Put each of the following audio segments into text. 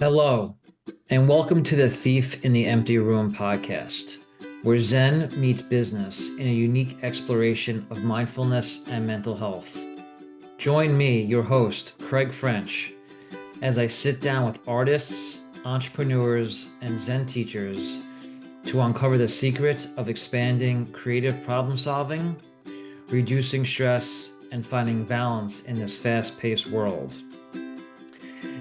Hello, and welcome to the Thief in the Empty Room podcast, where Zen meets business in a unique exploration of mindfulness and mental health. Join me, your host, Craig French, as I sit down with artists, entrepreneurs, and Zen teachers to uncover the secrets of expanding creative problem solving, reducing stress, and finding balance in this fast-paced world.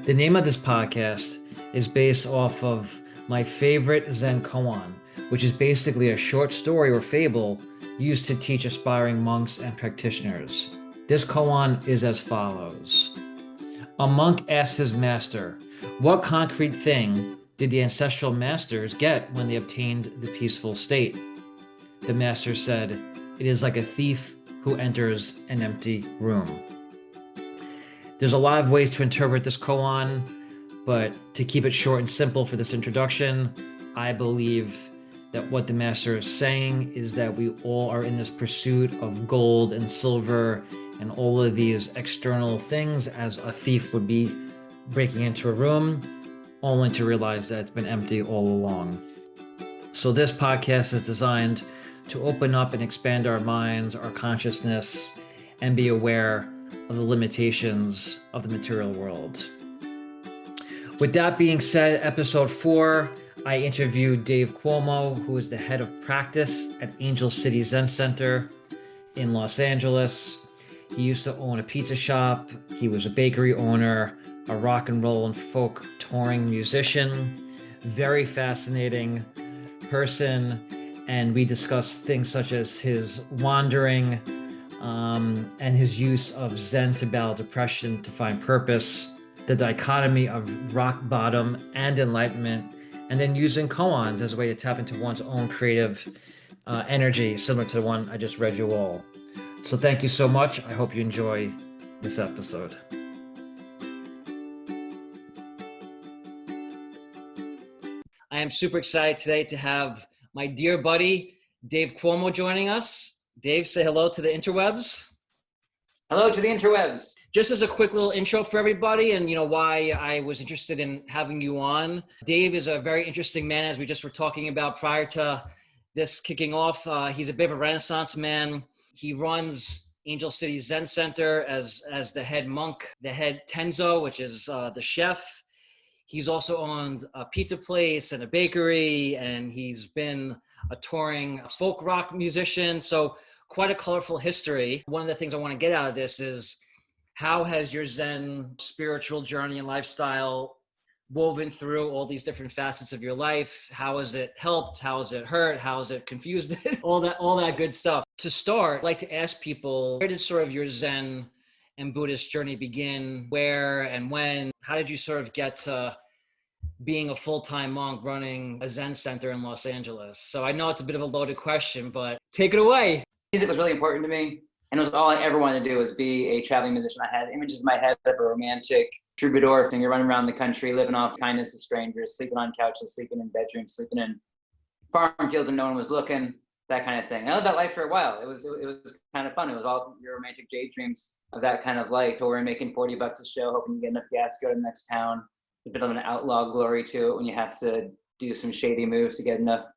The name of this podcast is based off of my favorite Zen koan, which is basically a short story or fable used to teach aspiring monks and practitioners. This koan is as follows. A monk asked his master, "What concrete thing did the ancestral masters get when they obtained the peaceful state?" The master said, "It is like a thief who enters an empty room." There's a lot of ways to interpret this koan, but to keep it short and simple for this introduction, I believe that what the master is saying is that we all are in this pursuit of gold and silver and all of these external things, as a thief would be breaking into a room, only to realize that it's been empty all along. So this podcast is designed to open up and expand our minds, our consciousness, and be aware of the limitations of the material world. With that being said, episode 4, I interviewed Dave Cuomo, who is the head of practice at Angel City Zen Center in Los Angeles. He used to own a pizza shop. He was a bakery owner, a rock and roll and folk touring musician, very fascinating person. And we discussed things such as his wandering, and his use of Zen to battle depression to find purpose, the dichotomy of rock bottom and enlightenment, and then using koans as a way to tap into one's own creative energy, similar to the one I just read you all. So thank you so much. I hope you enjoy this episode. I am super excited today to have my dear buddy, Dave Cuomo, joining us. Dave, say hello to the interwebs. Hello to the interwebs. Just as a quick little intro for everybody and why I was interested in having you on. Dave is a very interesting man, as we just were talking about prior to this kicking off. He's a bit of a Renaissance man. He runs Angel City Zen Center as the head monk, the head tenzo, which is the chef. He's also owned a pizza place and a bakery, and he's been a touring folk rock musician. So quite a colorful history. One of the things I want to get out of this is, how has your Zen spiritual journey and lifestyle woven through all these different facets of your life? How has it helped? How has it hurt? How has it confused it? all that good stuff. To start, I'd like to ask people, where did sort of your Zen and Buddhist journey begin? Where and when? How did you sort of get to being a full-time monk running a Zen center in Los Angeles? So I know it's a bit of a loaded question, but take it away. Music was really important to me, and it was all I ever wanted to do, was be a traveling musician. I had images in my head of a romantic troubadour singer running around the country, living off kindness of strangers, sleeping on couches, sleeping in bedrooms, sleeping in farm fields when no one was looking, that kind of thing. I lived that life for a while. It was kind of fun. It was all your romantic daydreams of that kind of life, touring, making $40 a show, hoping you get enough gas to go to the next town. A bit of an outlaw glory to it when you have to do some shady moves to get enough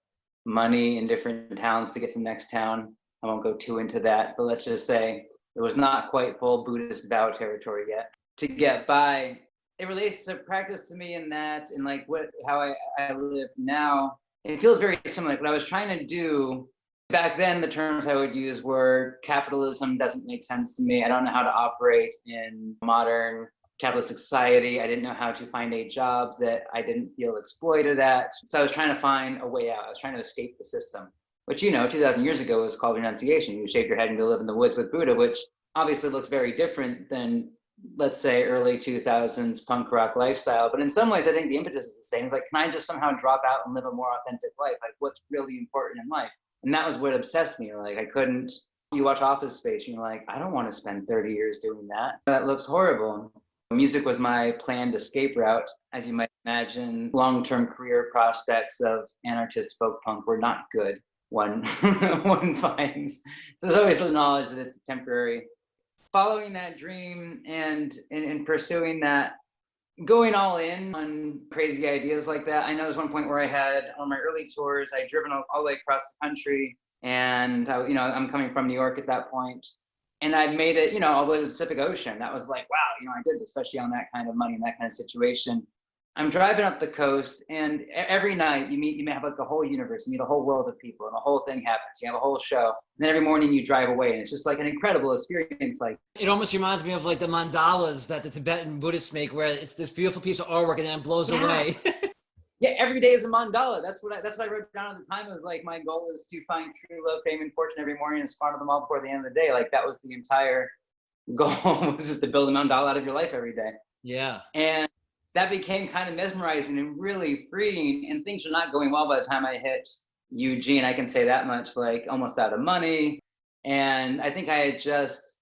money in different towns to get to the next town. I won't go too into that, but let's just say it was not quite full Buddhist vow territory yet. To get by, it relates to practice to me in that, and like how I live now. It feels very similar. What I was trying to do back then, the terms I would use were capitalism doesn't make sense to me. I don't know how to operate in modern capitalistic society. I didn't know how to find a job that I didn't feel exploited at. So I was trying to find a way out. I was trying to escape the system, which, 2,000 years ago was called renunciation. You shave your head and go live in the woods with Buddha, which obviously looks very different than, let's say, early 2000s punk rock lifestyle. But in some ways, I think the impetus is the same. It's like, can I just somehow drop out and live a more authentic life? Like, what's really important in life? And that was what obsessed me. Like, I couldn't, you watch Office Space, and you're like, I don't want to spend 30 years doing that. That looks horrible. Music was my planned escape route. As you might imagine, long-term career prospects of anarchist folk punk were not good, one finds. So there's always the knowledge that it's temporary. Following that dream and pursuing that, going all in on crazy ideas like that. I know there's one point where I had on my early tours, I'd driven all the way across the country, and I'm coming from New York at that point, and I'd made it, all the way to the Pacific Ocean. That was like, wow, I did this, especially on that kind of money and that kind of situation. I'm driving up the coast, and every night you may have like a whole universe, you meet a whole world of people, and the whole thing happens. You have a whole show, and then every morning you drive away, and it's just like an incredible experience. Like, it almost reminds me of like the mandalas that the Tibetan Buddhists make, where it's this beautiful piece of artwork and then it blows away. Yeah, every day is a mandala. That's what I wrote down at the time. It was like, my goal is to find true love, fame, and fortune every morning and spawn them all before the end of the day. Like, that was the entire goal, was just to build a mandala out of your life every day. Yeah. And that became kind of mesmerizing and really freeing. And things were not going well by the time I hit Eugene. I can say that much, like almost out of money. And I think I had just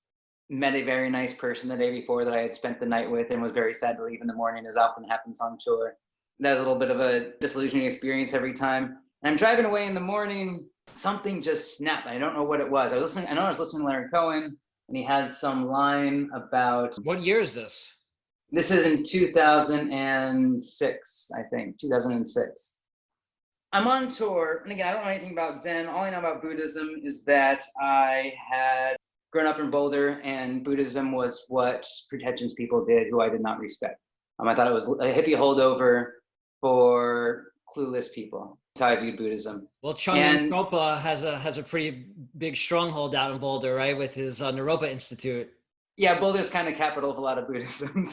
met a very nice person the day before that I had spent the night with, and was very sad to leave in the morning, as often happens on tour. That was a little bit of a disillusioning experience every time. And I'm driving away in the morning, something just snapped. I don't know what it was. I know I was listening to Leonard Cohen, and he had some line about, what year is this? This is in 2006, I think, 2006. I'm on tour, and again, I don't know anything about Zen. All I know about Buddhism is that I had grown up in Boulder, and Buddhism was what pretentious people did who I did not respect. I thought it was a hippie holdover for clueless people. That's how I viewed Buddhism. Well, Chungpa Trungpa has a pretty big stronghold out in Boulder, right, with his Naropa Institute. Yeah, Boulder's kind of capital of a lot of Buddhism.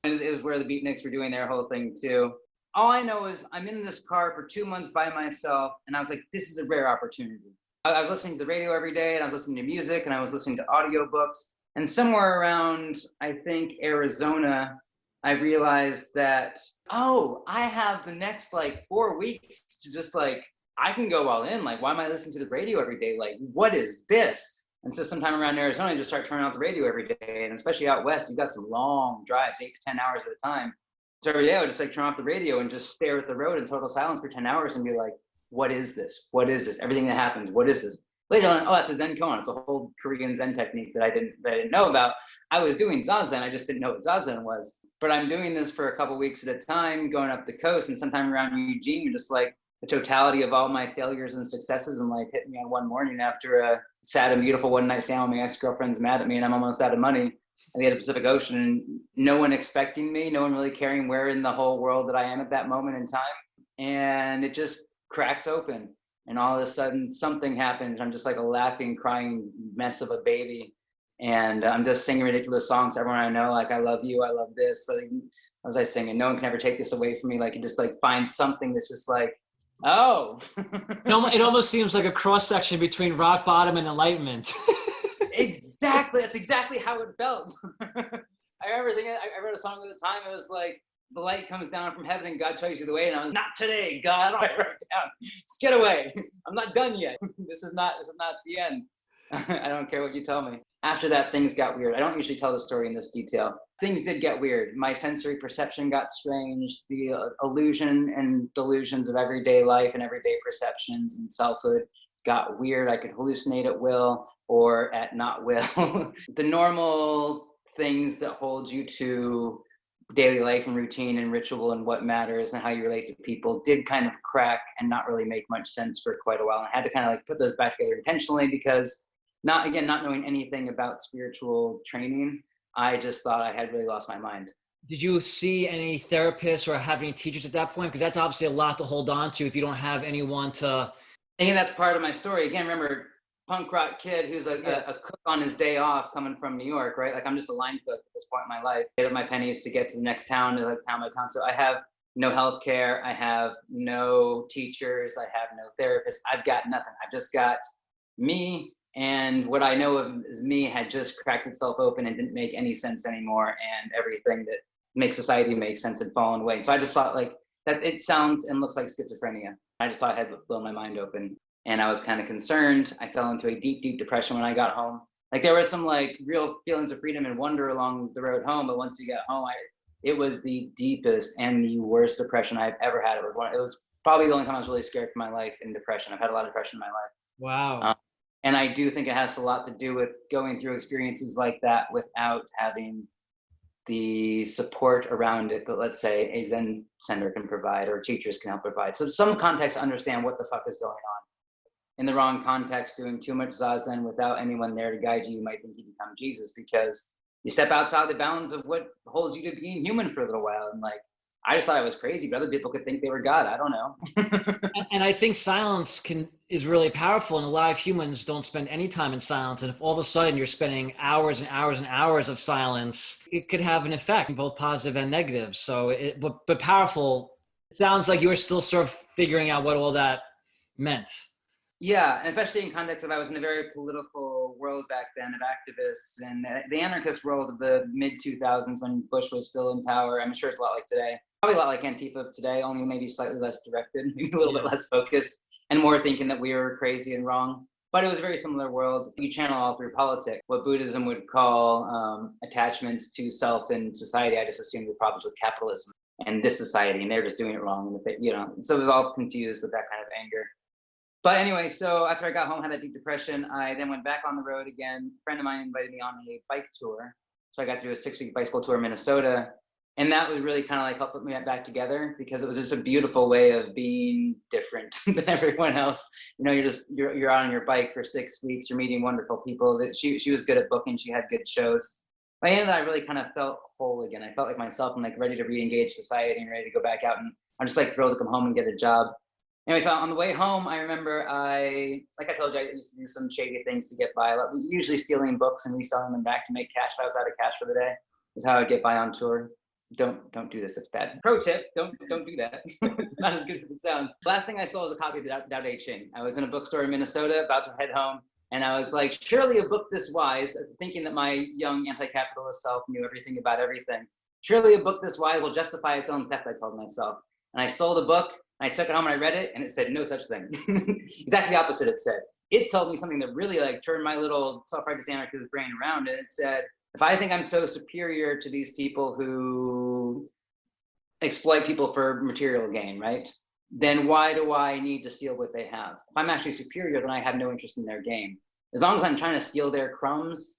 And it was where the beatniks were doing their whole thing too. All I know is I'm in this car for 2 months by myself, and I was like, this is a rare opportunity. I was listening to the radio every day, and I was listening to music, and I was listening to audiobooks. And somewhere around, I think, Arizona, I realized that, I have the next like 4 weeks to just like, I can go all in. Like, why am I listening to the radio every day? Like, what is this? And so sometime around Arizona, I just start turning out the radio every day. And especially out west, you've got some long drives, 8 to 10 hours at a time. So every day I would just like turn off the radio and just stare at the road in total silence for 10 hours and be like, what is this? What is this? Everything that happens, what is this? Later on, that's a Zen koan. It's a whole Korean Zen technique that I didn't know about. I was doing Zazen, I just didn't know what Zazen was. But I'm doing this for a couple weeks at a time, going up the coast, and sometime around Eugene, you're just like, the totality of all my failures and successes and like hit me on one morning after a sad and beautiful one night stand with my ex-girlfriend's mad at me and I'm almost out of money at the end of the Pacific Ocean, and no one expecting me, no one really caring where in the whole world that I am at that moment in time. And it just cracks open, and all of a sudden something happens. I'm just like a laughing, crying mess of a baby, and I'm just singing ridiculous songs to everyone I know, like, I love you, I love this. So, as I sing, and no one can ever take this away from me. Like, you just like find something that's just like, oh. It almost seems like a cross section between rock bottom and enlightenment. Exactly. That's exactly how it felt. I remember thinking, I wrote a song at the time. It was like, the light comes down from heaven and God shows you the way. And I was, not today, God. I wrote it down. Just get away. I'm not done yet. This is not the end. I don't care what you tell me. After that, things got weird. I don't usually tell the story in this detail. Things did get weird. My sensory perception got strange. The illusion and delusions of everyday life and everyday perceptions and selfhood got weird. I could hallucinate at will or at not will. The normal things that hold you to daily life and routine and ritual and what matters and how you relate to people did kind of crack and not really make much sense for quite a while. And I had to kind of like put those back together intentionally, because not knowing anything about spiritual training, I just thought I had really lost my mind. Did you see any therapists or have any teachers at that point? Because that's obviously a lot to hold on to if you don't have anyone to. I think that's part of my story. Again, remember, punk rock kid who's a cook on his day off coming from New York, right? Like, I'm just a line cook at this point in my life. I save up my pennies to get to the next town, to like town by town. So I have no health care. I have no teachers. I have no therapists. I've got nothing. I've just got me. And what I know of is me had just cracked itself open and didn't make any sense anymore. And everything that makes society make sense had fallen away. So I just thought like that it sounds and looks like schizophrenia. I just thought I had blown my mind open. And I was kind of concerned. I fell into a deep, deep depression when I got home. Like, there were some like real feelings of freedom and wonder along the road home. But once you got home, it was the deepest and the worst depression I've ever had. It was probably the only time I was really scared for my life in depression. I've had a lot of depression in my life. Wow. And I do think it has a lot to do with going through experiences like that without having the support around it that, let's say, a Zen center can provide or teachers can help provide. So some context, understand what the fuck is going on. In the wrong context, doing too much Zazen without anyone there to guide you, you might think you become Jesus because you step outside the bounds of what holds you to being human for a little while. And like, I just thought I was crazy, but other people could think they were God. I don't know. And I think silence is really powerful, and a lot of humans don't spend any time in silence. And if all of a sudden you're spending hours and hours and hours of silence, it could have an effect, both positive and negative. So, but powerful. It sounds like you were still sort of figuring out what all that meant. Yeah, and especially in context of I was in a very political world back then of activists and the anarchist world of the mid 2000s when Bush was still in power. I'm sure it's a lot like today. Probably a lot like Antifa today, only maybe slightly less directed, maybe a little bit less focused, and more thinking that we were crazy and wrong. But it was a very similar world. You channel all through politics. What Buddhism would call attachments to self and society, I just assumed were problems with capitalism and this society, and they're just doing it wrong. And so it was all confused with that kind of anger. But anyway, so after I got home, had that deep depression, I then went back on the road again. A friend of mine invited me on a bike tour. So I got to do a 6-week bicycle tour in Minnesota. And that was really kind of like helped put me back together because it was just a beautiful way of being different than everyone else. You know, you're out on your bike for 6 weeks, you're meeting wonderful people. She was good at booking, she had good shows. By the end of that, I really kind of felt whole again. I felt like myself and like ready to re-engage society and ready to go back out. And I'm just like thrilled to come home and get a job. Anyway, so on the way home, I remember like I told you, I used to do some shady things to get by, like usually stealing books and reselling them back to make cash if I was out of cash for the day. Is how I'd get by on tour. Don't do this, it's bad. Pro tip, don't do that. Not as good as it sounds. Last thing I stole was a copy of the Tao Te Ching. I was in a bookstore in Minnesota, about to head home, and I was like, surely a book this wise, thinking that my young anti-capitalist self knew everything about everything. Surely a book this wise will justify its own theft, I told myself. And I stole the book, I took it home and I read it, and it said no such thing. Exactly the opposite it said. It told me something that really like turned my little self-righteous anarchist brain around, and it said, if I think I'm so superior to these people who exploit people for material gain, right? Then why do I need to steal what they have? If I'm actually superior, then I have no interest in their game. As long as I'm trying to steal their crumbs,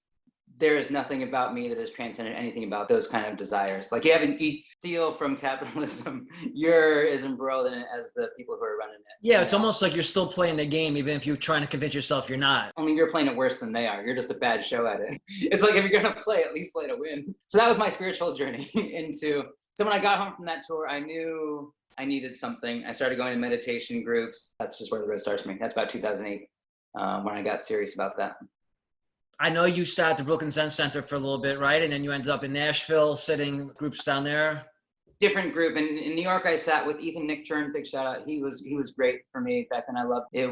there is nothing about me that has transcended anything about those kind of desires. Like you steal from capitalism, you're as embroiled in it as the people who are running it. Yeah, it's almost like you're still playing the game, even if you're trying to convince yourself you're not. Only you're playing it worse than they are. You're just a bad show at it. It's like if you're gonna play, at least play to win. So that was my spiritual journey into. So when I got home from that tour, I knew I needed something. I started going to meditation groups. That's just where the road starts for me. That's about 2008 when I got serious about that. I know you sat at the Brooklyn Zen Center for a little bit, right? And then you ended up in Nashville, sitting groups down there. Different group. In New York, I sat with Ethan Nickturn, big shout out. He was great for me back then. I loved it.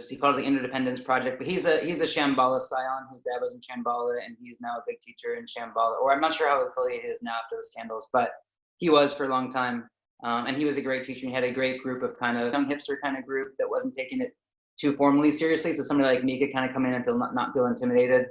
He called it the Interdependence Project, but he's a Shambhala scion. His dad was in Shambhala, and he's now a big teacher in Shambhala, or I'm not sure how affiliated he is now after the scandals, but he was for a long time. And he was a great teacher. He had a great group of kind of young hipster kind of group that wasn't taking it too formally seriously. So somebody like me could kind of come in and not feel intimidated.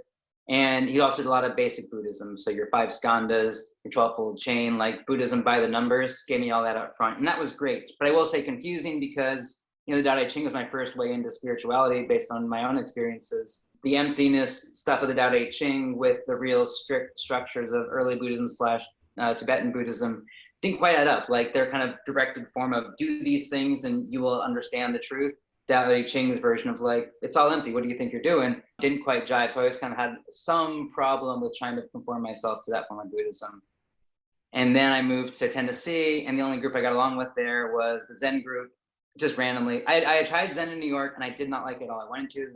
And he also did a lot of basic Buddhism. So your 5 skandhas, your 12-fold chain, like Buddhism by the numbers, gave me all that up front. And that was great. But I will say confusing because, you know, the Tao Te Ching was my first way into spirituality based on my own experiences. The emptiness stuff of the Tao Te Ching with the real strict structures of early Buddhism / Tibetan Buddhism didn't quite add up. Like their kind of directed form of do these things and you will understand the truth. Tao Te Ching's version of like, it's all empty, what do you think you're doing? Didn't quite jive. So I always kind of had some problem with trying to conform myself to that form of Buddhism. And then I moved to Tennessee, and the only group I got along with there was the Zen group, just randomly. I had tried Zen in New York, and I did not like it at all. I went into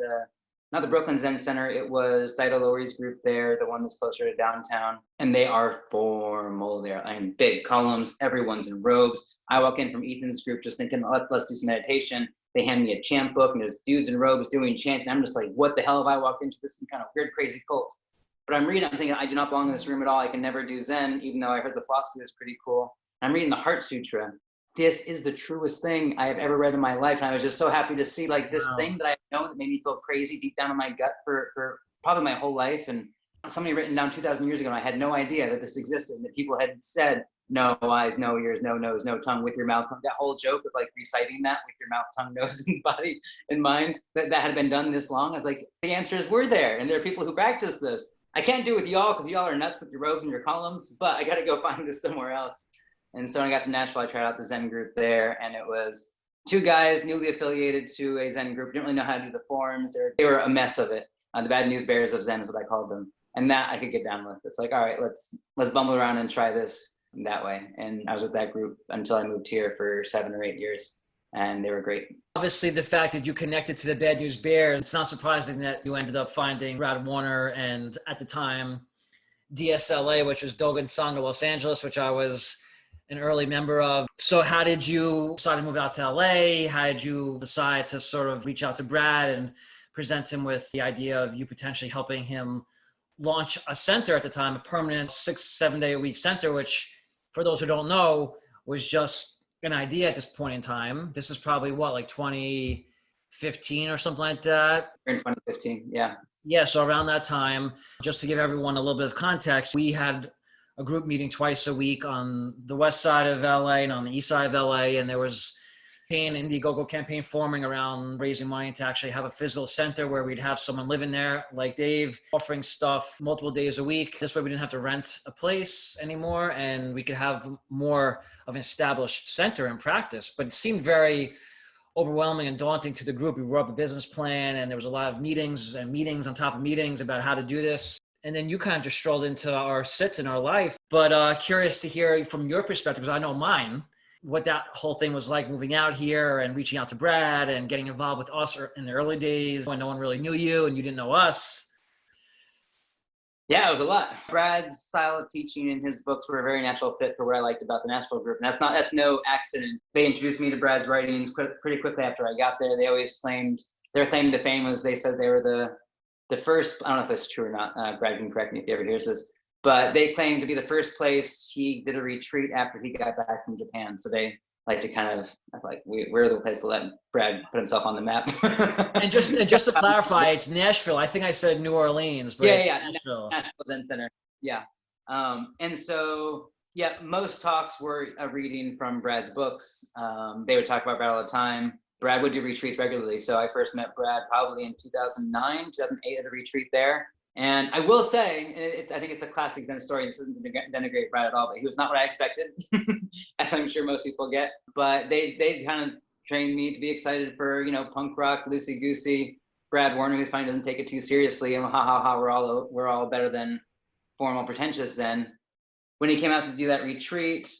not the Brooklyn Zen Center, it was Daido Lowery's group there, the one that's closer to downtown. And they are formal there. I mean, big columns, everyone's in robes. I walk in from Ethan's group just thinking, let's do some meditation. They hand me a chant book, and there's dudes in robes doing chants. And I'm just like, what the hell have I walked into this kind of weird, crazy cult? But I'm thinking, I do not belong in this room at all. I can never do Zen, even though I heard the philosophy was pretty cool. I'm reading the Heart Sutra. This is the truest thing I have ever read in my life. And I was just so happy to see like this thing that I know that made me feel crazy deep down in my gut for probably my whole life. And somebody written down 2,000 years ago, and I had no idea that this existed, and that people had said, no eyes, no ears, no nose, no tongue, with your mouth, tongue. That whole joke of like reciting that with your mouth, tongue, nose, and body and mind, that had been done this long. I was like, the answers were there, and there are people who practice this. I can't do it with y'all because y'all are nuts with your robes and your columns, but I got to go find this somewhere else. And so when I got to Nashville, I tried out the Zen group there, and it was two guys newly affiliated to a Zen group. Didn't really know how to do the forms. They were a mess of it. The bad news bears of Zen is what I called them. And that I could get down with. It's like, all right, let's bumble around and try this that way. And I was with that group until I moved here for 7 or 8 years. And they were great. Obviously, the fact that you connected to the Bad News Bear, it's not surprising that you ended up finding Brad Warner and, at the time, DSLA, which was Dogen Sangha Los Angeles, which I was an early member of. So how did you decide to move out to LA? How did you decide to sort of reach out to Brad and present him with the idea of you potentially helping him launch a center at the time, a permanent 6-7 day a week center, which, for those who don't know, was just an idea at this point in time. This is probably what, like 2015 or something like that? In 2015, yeah. Yeah, so around that time, just to give everyone a little bit of context, we had a group meeting twice a week on the west side of LA and on the east side of LA, and there was an Indiegogo campaign forming around raising money to actually have a physical center where we'd have someone living there like Dave, offering stuff multiple days a week. This way we didn't have to rent a place anymore, and we could have more of an established center in practice. But it seemed very overwhelming and daunting to the group. We wrote up a business plan, and there was a lot of meetings and meetings on top of meetings about how to do this. And then you kind of just strolled into our sits in our life. But curious to hear from your perspective, because I know mine, what that whole thing was like moving out here and reaching out to Brad and getting involved with us in the early days when no one really knew you and you didn't know us. Yeah, it was a lot. Brad's style of teaching and his books were a very natural fit for what I liked about the Nashville group. And that's no accident. They introduced me to Brad's writings pretty quickly after I got there. They always claimed, their claim to fame was they said they were the first, I don't know if it's true or not, Brad can correct me if he ever hears this, but they claimed to be the first place he did a retreat after he got back from Japan. So they like to kind of, like, we're the place to let Brad put himself on the map. and just to clarify, it's Nashville. I think I said New Orleans, but yeah, Nashville. Nashville Zen Center. Yeah. And so, yeah, most talks were a reading from Brad's books. They would talk about Brad all the time. Brad would do retreats regularly. So I first met Brad probably in 2009, 2008 at a retreat there. And I will say, I think it's a classic Zen story. This isn't to denigrate Brad at all, but he was not what I expected, as I'm sure most people get. But they kind of trained me to be excited for, punk rock, loosey-goosey. Brad Warner, who's fine, doesn't take it too seriously, and we're all better than formal, pretentious Zen. When he came out to do that retreat,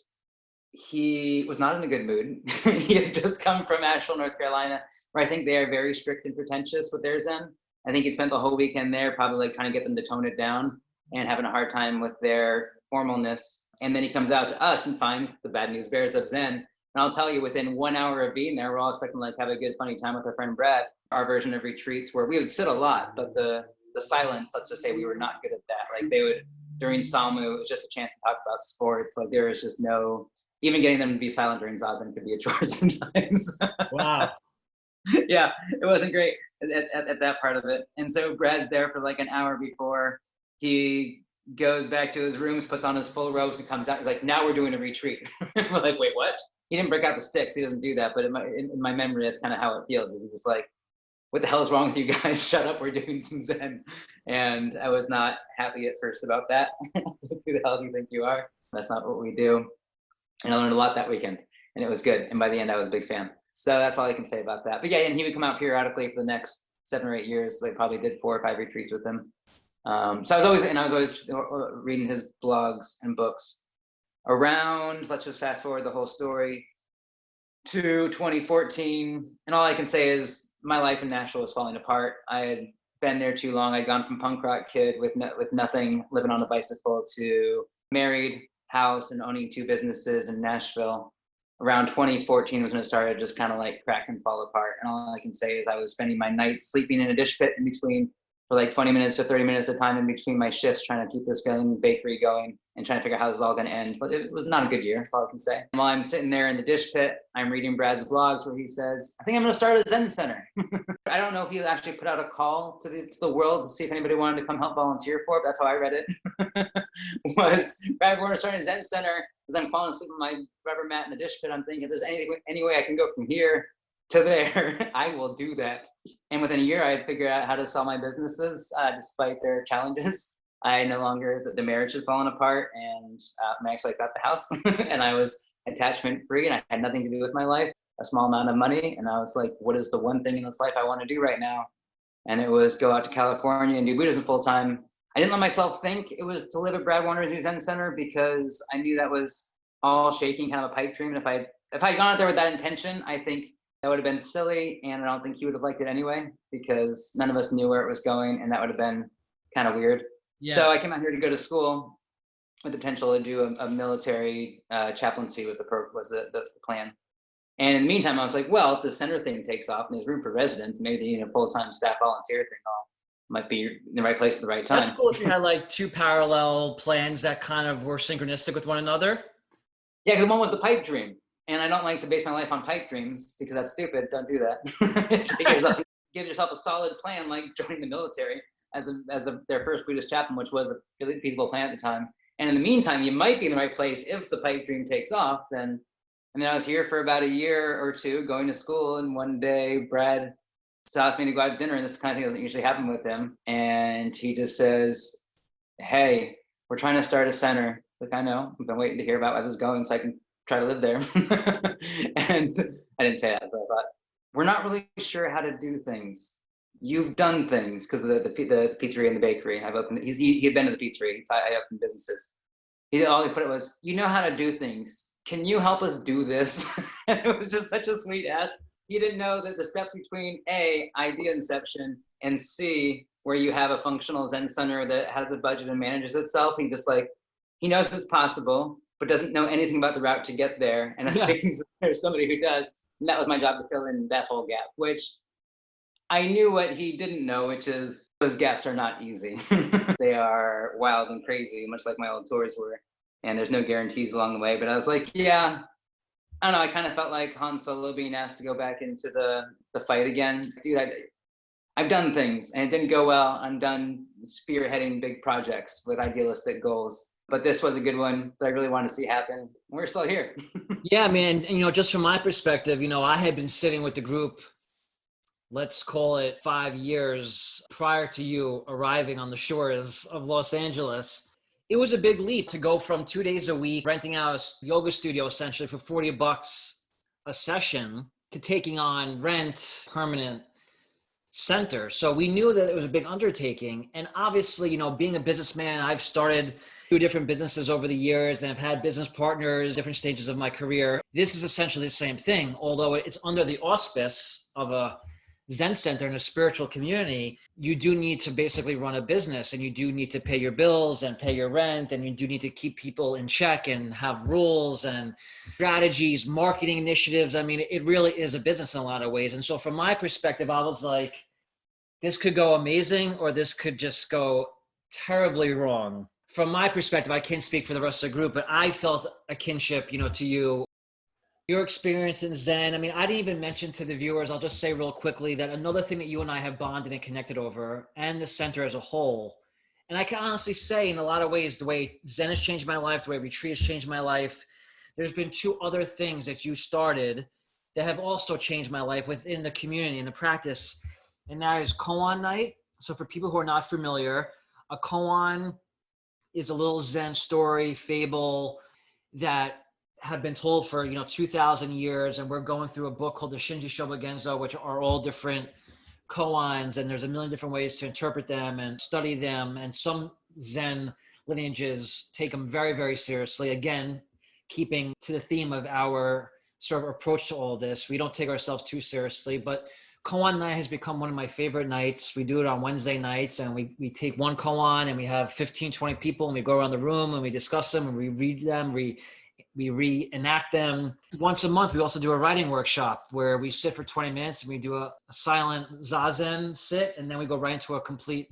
he was not in a good mood. He had just come from Asheville, North Carolina, where I think they are very strict and pretentious with their Zen. I think he spent the whole weekend there probably like trying to get them to tone it down and having a hard time with their formalness. And then he comes out to us and finds the bad news bears of Zen. And I'll tell you, within 1 hour of being there, we're all expecting to have a good, funny time with our friend Brad. Our version of retreats where we would sit a lot, but the silence, let's just say we were not good at that. Like they would, during Salmu, it was just a chance to talk about sports. Like there was just no, even getting them to be silent during Zazen could be a chore sometimes. Wow. Yeah, it wasn't great at that part of it. And so Brad's there for like an hour before he goes back to his rooms, puts on his full robes and comes out. He's like, now we're doing a retreat. We're like, wait, what? He didn't break out the sticks. He doesn't do that. But in my memory, that's kind of how it feels. He's just like, what the hell is wrong with you guys? Shut up, we're doing some Zen. And I was not happy at first about that. Who the hell do you think you are? That's not what we do. And I learned a lot that weekend, and it was good. And by the end, I was a big fan. So that's all I can say about that. But yeah, and he would come out periodically for the next 7 or 8 years. They probably did 4 or 5 retreats with him. So I was always reading his blogs and books around, let's just fast forward the whole story to 2014. And all I can say is my life in Nashville was falling apart. I had been there too long. I'd gone from punk rock kid with nothing, living on a bicycle, to married, house, and owning 2 businesses in Nashville. Around 2014 was when it started to just kind of like crack and fall apart. And all I can say is I was spending my nights sleeping in a dish pit in between for like 20 minutes to 30 minutes at a time in between my shifts, trying to keep this bakery going and trying to figure out how this is all going to end. But it was not a good year, that's all I can say. While I'm sitting there in the dish pit, I'm reading Brad's blogs where he says, I think I'm going to start a Zen Center. I don't know if he actually put out a call to the world to see if anybody wanted to come help volunteer for it. That's how I read it. Was Brad Warner starting a Zen Center? As I'm falling asleep on my rubber mat in the dish pit, I'm thinking, if there's any way I can go from here to there, I will do that. And within a year, I had figured out how to sell my businesses despite their challenges. I no longer, the marriage had fallen apart, and I actually got the house and I was attachment free and I had nothing to do with my life, a small amount of money. And I was like, what is the one thing in this life I want to do right now? And it was go out to California and do Buddhism full time. I didn't let myself think it was to live at Brad Warner's Zen Center because I knew that was all shaking, kind of a pipe dream. And if I'd gone out there with that intention, I think that would have been silly, and I don't think he would have liked it anyway because none of us knew where it was going, and that would have been kind of weird. Yeah. So I came out here to go to school with the potential to do a military chaplaincy was the plan. And in the meantime, I was like, well, if the center thing takes off and there's room for residents, maybe they need a full-time staff volunteer thing, might be in the right place at the right time. That's cool if you had like two parallel plans that kind of were synchronistic with one another. Yeah, because one was the pipe dream. And I don't like to base my life on pipe dreams because that's stupid. Don't do that. Give yourself a solid plan, like joining the military as their first Buddhist chaplain, which was a really feasible plan at the time. And in the meantime, you might be in the right place if the pipe dream takes off. And then I was here for about a year or two going to school. And one day, Brad asked me to go out to dinner. And this kind of thing doesn't usually happen with him. And he just says, hey, we're trying to start a center. It's like, I know. I've been waiting to hear about how this is going so I can try to live there. And I didn't say that, but I thought, we're not really sure how to do things. You've done things because of the pizzeria and the bakery. I've opened. He had been to the pizzeria. I opened businesses. All he put it was, you know how to do things. Can you help us do this? And it was just such a sweet ask. He didn't know that the steps between A, idea inception, and C, where you have a functional Zen center that has a budget and manages itself. He knows it's possible, but doesn't know anything about the route to get there. And assumes there's somebody who does. And that was my job to fill in that whole gap, which I knew what he didn't know, which is those gaps are not easy. They are wild and crazy, much like my old tours were. And there's no guarantees along the way. But I was like, yeah, I don't know. I kind of felt like Han Solo being asked to go back into the fight again. Dude, I've done things and it didn't go well. I'm done spearheading big projects with idealistic goals. But this was a good one that I really wanted to see happen. We're still here. Yeah, man. And, just from my perspective, I had been sitting with the group, let's call it 5 years prior to you arriving on the shores of Los Angeles. It was a big leap to go from 2 days a week, renting out a yoga studio essentially for $40 a session, to taking on rent, permanent center. So we knew that it was a big undertaking. And obviously, being a businessman, I've started 2 different businesses over the years and I've had business partners, different stages of my career. This is essentially the same thing, although it's under the auspice of a Zen center and a spiritual community. You do need to basically run a business, and you do need to pay your bills and pay your rent, and you do need to keep people in check and have rules and strategies, marketing initiatives. I mean, it really is a business in a lot of ways. And so from my perspective, I was like, this could go amazing or this could just go terribly wrong. From my perspective, I can't speak for the rest of the group, but I felt a kinship, to you. Your experience in Zen. I mean, I didn't even mention to the viewers, I'll just say real quickly that another thing that you and I have bonded and connected over, and the center as a whole, and I can honestly say in a lot of ways, the way Zen has changed my life, the way retreat has changed my life, there's been 2 other things that you started that have also changed my life within the community and the practice. And that is koan night. So for people who are not familiar, a koan is a little Zen story, fable that have been told for 2,000 years, and we're going through a book called the Shinji Shobogenzo, which are all different koans, and there's a million different ways to interpret them and study them, and some Zen lineages take them very, very seriously. Again, keeping to the theme of our sort of approach to all this, we don't take ourselves too seriously, but koan night has become one of my favorite nights. We do it on Wednesday nights, and we take one koan and we have 15, 20 people, and we go around the room and we discuss them and we read them, we reenact them. Once a month, we also do a writing workshop where we sit for 20 minutes and we do a silent zazen sit, and then we go right into a complete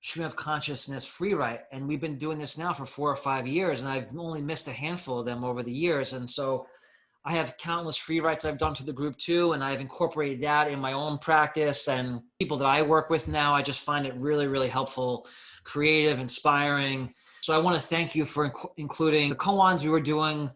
stream of consciousness free write. And we've been doing this now for 4 or 5 years, and I've only missed a handful of them over the years. And so I have countless free writes I've done to the group too, and I've incorporated that in my own practice. And people that I work with now, I just find it really, really helpful, creative, inspiring. So I want to thank you for including the koans we were doing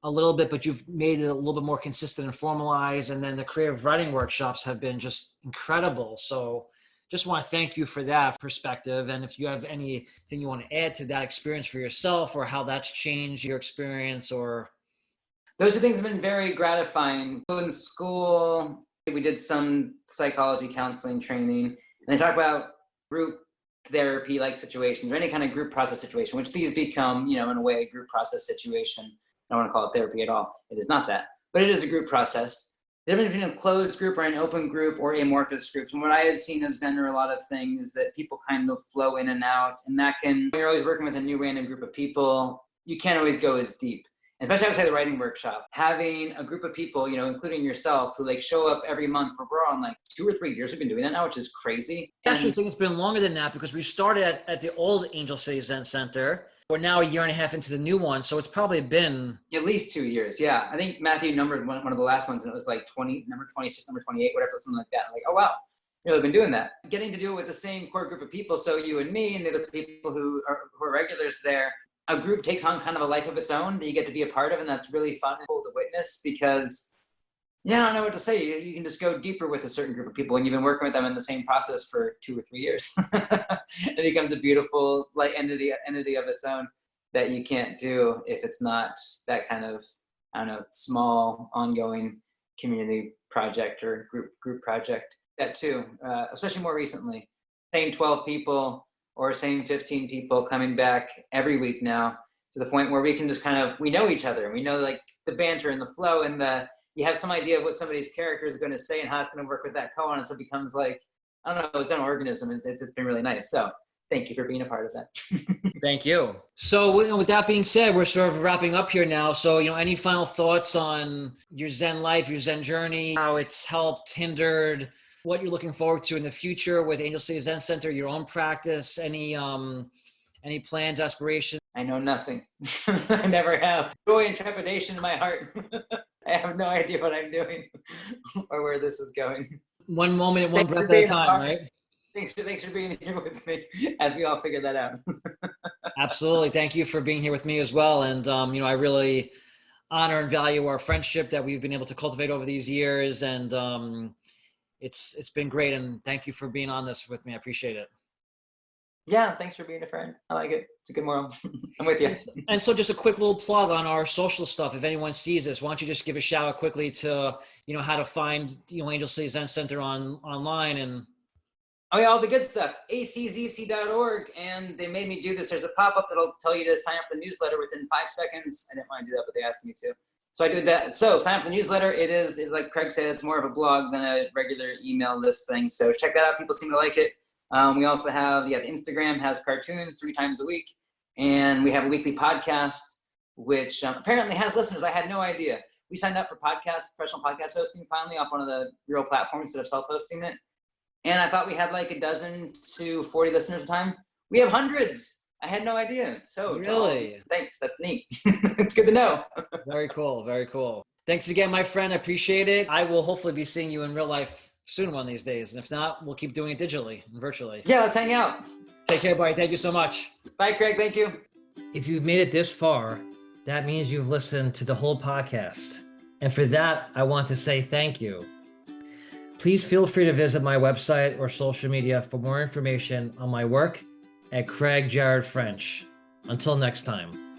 a little bit, but you've made it a little bit more consistent and formalized. And then the creative writing workshops have been just incredible. So just want to thank you for that perspective. And if you have anything you want to add to that experience for yourself, or how that's changed your experience, or. Those are things that have been very gratifying. So in school, we did some psychology counseling training, and they talk about group therapy like situations, or any kind of group process situation, which these become, in a way, a group process situation. I don't want to call it therapy at all. It is not that, but it is a group process. The difference between a closed group or an open group or amorphous groups. And what I had seen of Zen are a lot of things that people kind of flow in and out. And that when you're always working with a new random group of people, you can't always go as deep. And especially I would say the writing workshop, having a group of people, including yourself, who show up every month for, we're on 2 or 3 years we've been doing that now, which is crazy. I actually think it's been longer than that, because we started at the old Angel City Zen Center. We're now a year and a half into the new one. So it's probably been at least 2 years. Yeah. I think Matthew numbered one of the last ones, and it was number 26, number 28, whatever, something like that. Oh, wow. You've really been doing that. Getting to do it with the same core group of people. So you and me and the other people who are regulars there, a group takes on kind of a life of its own that you get to be a part of. And that's really fun to witness, because I don't know what to say. You can just go deeper with a certain group of people when you've been working with them in the same process for 2 or 3 years. It becomes a beautiful entity of its own that you can't do if it's not that kind of, small ongoing community project or group project. That too, especially more recently, same 12 people or same 15 people coming back every week now, to the point where we can just we know each other. We know the banter and the flow, and you have some idea of what somebody's character is going to say and how it's going to work with that koan. And so it becomes I don't know, its own organism. It's been really nice. So thank you for being a part of that. Thank you. So with that being said, we're sort of wrapping up here now. So, any final thoughts on your Zen life, your Zen journey, how it's helped, hindered, what you're looking forward to in the future with Angel City Zen Center, your own practice, any plans, aspirations? I know nothing. I never have. Joy and trepidation in my heart. I have no idea what I'm doing or where this is going. One moment and one breath at a time, right? Thanks for being here with me as we all figure that out. Absolutely. Thank you for being here with me as well. And, I really honor and value our friendship that we've been able to cultivate over these years. And it's been great. And thank you for being on this with me. I appreciate it. Yeah. Thanks for being a friend. I like it. It's a good moral. I'm with you. And so just a quick little plug on our social stuff. If anyone sees this, why don't you just give a shout out quickly to, how to find, Angel City Zen Center online and. Oh yeah, all the good stuff. ACZC.org, and they made me do this. There's a pop-up that'll tell you to sign up for the newsletter within 5 seconds. I didn't want to do that, but they asked me to. So I did that. So sign up for the newsletter. It's like Craig said, it's more of a blog than a regular email list thing. So check that out. People seem to like it. We also have, the Instagram has cartoons 3 times a week. And we have a weekly podcast, which apparently has listeners. I had no idea. We signed up for professional podcast hosting finally off one of the real platforms instead of self-hosting it. And I thought we had 12 to 40 listeners at a time. We have hundreds. I had no idea. So really, thanks. That's neat. It's good to know. Very cool. Very cool. Thanks again, my friend. I appreciate it. I will hopefully be seeing you in real life soon one of these days. And if not, we'll keep doing it digitally and virtually. Yeah, let's hang out. Take care, buddy. Thank you so much. Bye, Craig. Thank you. If you've made it this far, that means you've listened to the whole podcast. And for that, I want to say thank you. Please feel free to visit my website or social media for more information on my work at Craig Jared French. Until next time.